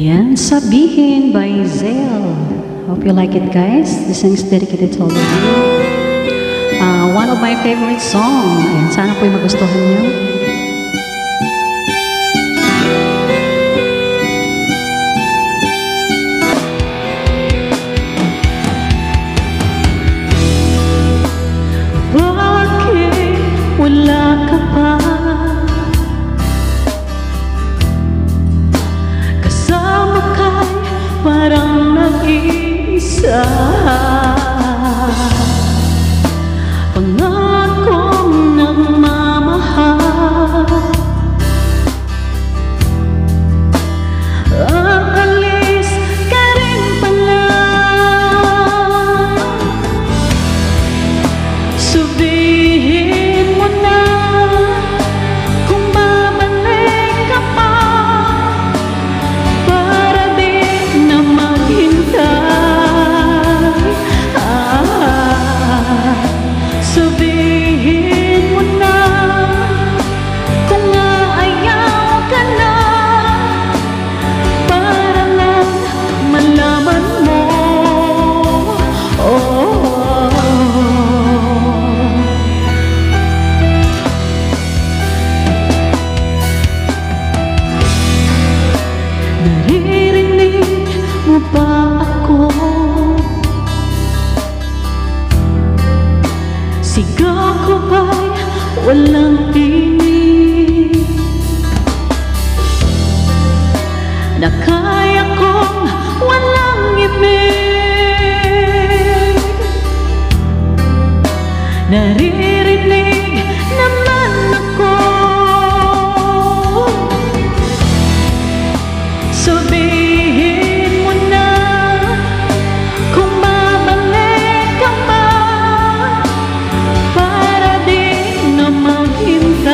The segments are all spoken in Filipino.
Ayan, Sabihin by Zale. Hope you like it, guys. This song is dedicated to all of you. One of my favorite songs. Ayan, sana po'y magustuhan niyo. Bakit wala ka pa? Kasama ka'y parang nag-iisa. Pangakong nagmamahal, aalis ka rin pala. Sabihin mo na kung babalik ka pa, para di na maghintay. Sabihin mo na kung aayaw ka na, para lang malaman mo. Naririnig mo ba ako? Sigaw ko ba'y walang tinig, na kaya kong walang ibig? Naririnig naman ako. Sabihin mo na kung babalik ka pa, para di na maghintay.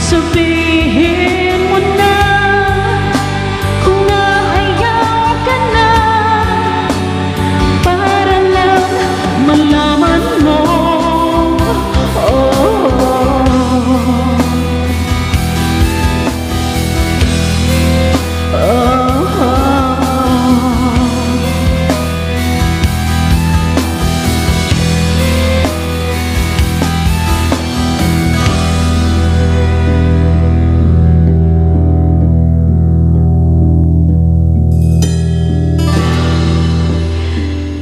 Sabihin mo na kung aayaw ka na, para lang malaman mo.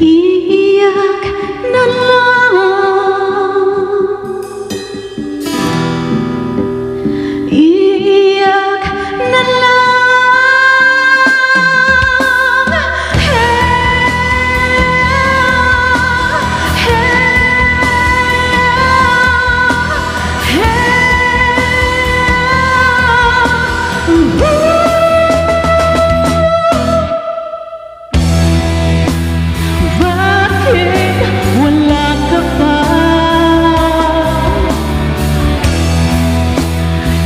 Iiyak na lang, iiyak na lang. Bakit wala ka pa?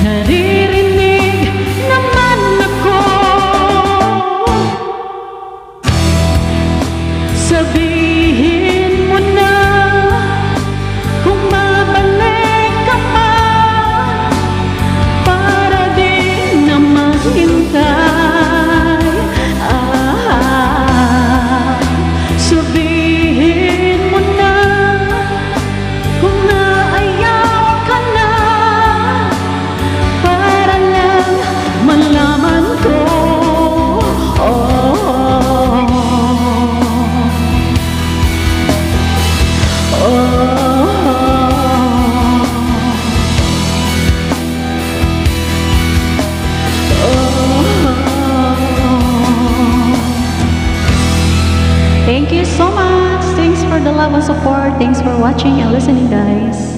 Naririnig naman ako. Sabihin mo na kung babalik ka pa, para di na maghintay. Sabihin mo na kung naayaw ka na, para lang malaman ko. Thank you so much. Thanks for the love and support. Thanks for watching and listening, guys.